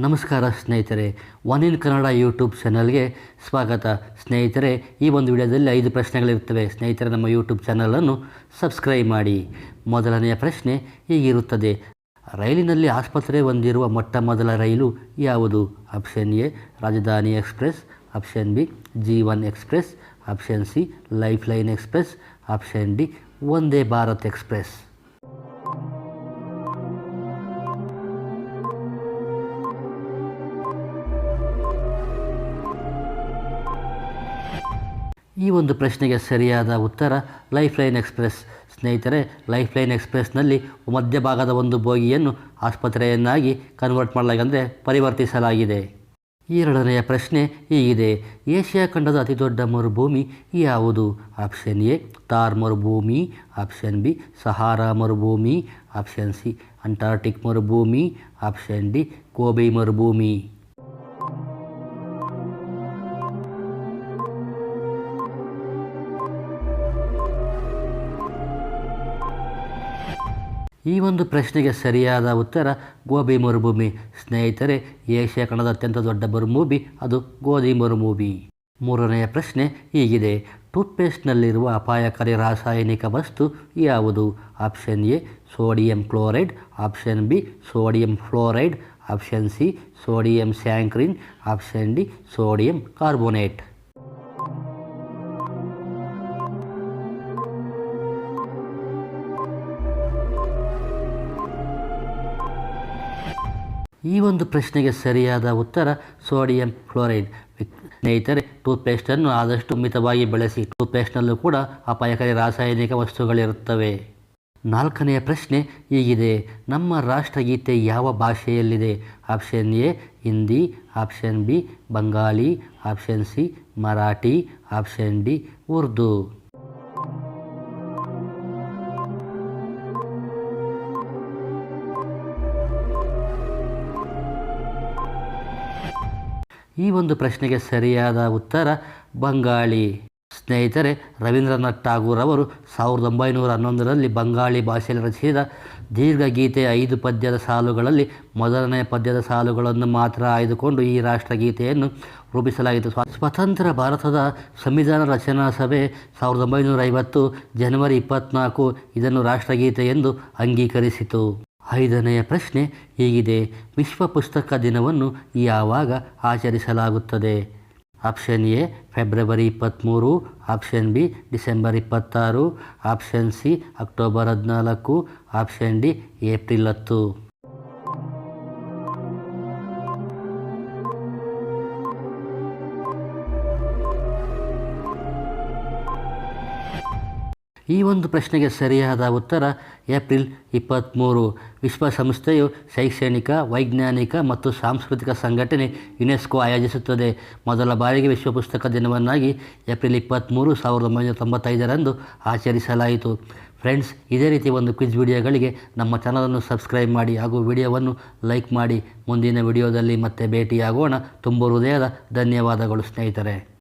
ನಮಸ್ಕಾರ ಸ್ನೇಹಿತರೆ, one in Kannada YouTube ಚಾನಲ್ಗೆ ಸ್ವಾಗತ. ಸ್ನೇಹಿತರೆ, ಈ ಒಂದು ವಿಡಿಯೋದಲ್ಲಿ 5 ಪ್ರಶ್ನೆಗಳಿರ್ತವೆ. ಸ್ನೇಹಿತರೆ, ನಮ್ಮ ಯೂಟ್ಯೂಬ್ ಚಾನಲನ್ನು ಸಬ್ಸ್ಕ್ರೈಬ್ ಮಾಡಿ. ಮೊದಲನೆಯ ಪ್ರಶ್ನೆ ಹೀಗಿರುತ್ತದೆ: ರೈಲಿನಲ್ಲಿ ಆಸ್ಪತ್ರೆ ಹೊಂದಿರುವ ಮೊಟ್ಟ ಮೊದಲ ರೈಲು ಯಾವುದು? ಆಪ್ಷನ್ ಎ ರಾಜಧಾನಿ express, option B Jeevan express, option C life line express, option D Vande Bharat express. ಈ ಒಂದು ಪ್ರಶ್ನೆಗೆ ಸರಿಯಾದ ಉತ್ತರ ಲೈಫ್ ಲೈನ್ ಎಕ್ಸ್ಪ್ರೆಸ್. ಸ್ನೇಹಿತರೆ, ಲೈಫ್ ಲೈನ್ ಎಕ್ಸ್ಪ್ರೆಸ್ನಲ್ಲಿ ಮಧ್ಯಭಾಗದ ಒಂದು ಬೋಗಿಯನ್ನು ಆಸ್ಪತ್ರೆಯನ್ನಾಗಿ ಕನ್ವರ್ಟ್ ಮಾಡಲಾಗಿದೆ, ಪರಿವರ್ತಿಸಲಾಗಿದೆ. ಎರಡನೆಯ ಪ್ರಶ್ನೆ ಹೀಗಿದೆ: ಏಷ್ಯಾ ಖಂಡದ ಅತಿದೊಡ್ಡ ಮರುಭೂಮಿ ಯಾವುದು? ಆಪ್ಷನ್ ಎ ಥಾರ್ ಮರುಭೂಮಿ, ಆಪ್ಷನ್ ಬಿ ಸಹಾರಾ ಮರುಭೂಮಿ, ಆಪ್ಷನ್ ಸಿ ಅಂಟಾರ್ಟಿಕ್ ಮರುಭೂಮಿ, ಆಪ್ಷನ್ ಡಿ ಗೋಬಿ ಮರುಭೂಮಿ. ಈ ಒಂದು ಪ್ರಶ್ನೆಗೆ ಸರಿಯಾದ ಉತ್ತರ ಗೋಬಿ ಮರುಭೂಮಿ. ಸ್ನೇಹಿತರೆ, ಏಷ್ಯಾ ಖಂಡದ ಅತ್ಯಂತ ದೊಡ್ಡ ಮರುಭೂಮಿ ಅದು ಗೋಧಿ ಮರುಭೂಮಿ. ಮೂರನೆಯ ಪ್ರಶ್ನೆ ಹೀಗಿದೆ: ಟೂತ್ಪೇಸ್ಟ್ನಲ್ಲಿರುವ ಅಪಾಯಕಾರಿ ರಾಸಾಯನಿಕ ವಸ್ತು ಯಾವುದು? Option A sodium chloride, option B sodium fluoride, option C sodium saccharin, option D sodium carbonate. ಈ ಒಂದು ಪ್ರಶ್ನೆಗೆ ಸರಿಯಾದ ಉತ್ತರ ಸೋಡಿಯಂ ಫ್ಲೋರೈಡ್. ಸ್ನೇಹಿತರೆ, ಟೂತ್ಪೇಸ್ಟನ್ನು ಆದಷ್ಟು ಮಿತವಾಗಿ ಬಳಸಿ. ಟೂತ್ಪೇಸ್ಟ್ನಲ್ಲೂ ಕೂಡ ಅಪಾಯಕಾರಿ ರಾಸಾಯನಿಕ ವಸ್ತುಗಳಿರುತ್ತವೆ. ನಾಲ್ಕನೆಯ ಪ್ರಶ್ನೆ ಹೀಗಿದೆ: ನಮ್ಮ ರಾಷ್ಟ್ರಗೀತೆ ಯಾವ ಭಾಷೆಯಲ್ಲಿದೆ? Option A Hindi, option B Bengali, option C Marathi, option D Urdu. ಈ ಒಂದು ಪ್ರಶ್ನೆಗೆ ಸರಿಯಾದ ಉತ್ತರ ಬಂಗಾಳಿ. ಸ್ನೇಹಿತರೆ, ರವೀಂದ್ರನಾಥ್ ಠಾಗೂರ್ ಅವರು 1911ರಲ್ಲಿ ಬಂಗಾಳಿ ಭಾಷೆಯಲ್ಲಿ ರಚಿಸಿದ ದೀರ್ಘಗೀತೆ 5 ಪದ್ಯದ ಸಾಲುಗಳಲ್ಲಿ ಮೊದಲನೆಯ ಪದ್ಯದ ಸಾಲುಗಳನ್ನು ಮಾತ್ರ ಆಯ್ದುಕೊಂಡು ಈ ರಾಷ್ಟ್ರಗೀತೆಯನ್ನು ರೂಪಿಸಲಾಯಿತು. ಸ್ವತಂತ್ರ ಭಾರತದ ಸಂವಿಧಾನ ರಚನಾ ಸಭೆ 1950 ಜನವರಿ 24 ಇದನ್ನು ರಾಷ್ಟ್ರಗೀತೆ ಎಂದು ಅಂಗೀಕರಿಸಿತು. ಐದನೆಯ ಪ್ರಶ್ನೆ ಹೀಗಿದೆ: ವಿಶ್ವ ಪುಸ್ತಕ ದಿನವನ್ನು ಯಾವಾಗ ಆಚರಿಸಲಾಗುತ್ತದೆ? Option A February 23, option B December 26, option C October 14, option D April 10. ಈ ಒಂದು ಪ್ರಶ್ನೆಗೆ ಸರಿಯಾದ ಉತ್ತರ ಏಪ್ರಿಲ್ 23. ವಿಶ್ವಸಂಸ್ಥೆಯು ಶೈಕ್ಷಣಿಕ, ವೈಜ್ಞಾನಿಕ ಮತ್ತು ಸಾಂಸ್ಕೃತಿಕ ಸಂಘಟನೆ ಯುನೆಸ್ಕೋ ಆಯೋಜಿಸುತ್ತದೆ. ಮೊದಲ ಬಾರಿಗೆ ವಿಶ್ವ ಪುಸ್ತಕ ದಿನವನ್ನಾಗಿ ಏಪ್ರಿಲ್ 23, 1995ರಂದು ಆಚರಿಸಲಾಯಿತು. ಫ್ರೆಂಡ್ಸ್, ಇದೇ ರೀತಿ ಒಂದು ಕ್ವಿಜ್ ವಿಡಿಯೋಗಳಿಗೆ ನಮ್ಮ ಚಾನಲನ್ನು ಸಬ್ಸ್ಕ್ರೈಬ್ ಮಾಡಿ ಹಾಗೂ ವಿಡಿಯೋವನ್ನು ಲೈಕ್ ಮಾಡಿ. ಮುಂದಿನ ವಿಡಿಯೋದಲ್ಲಿ ಮತ್ತೆ ಭೇಟಿಯಾಗೋಣ. ತುಂಬ ಹೃದಯದ ಧನ್ಯವಾದಗಳು ಸ್ನೇಹಿತರೆ.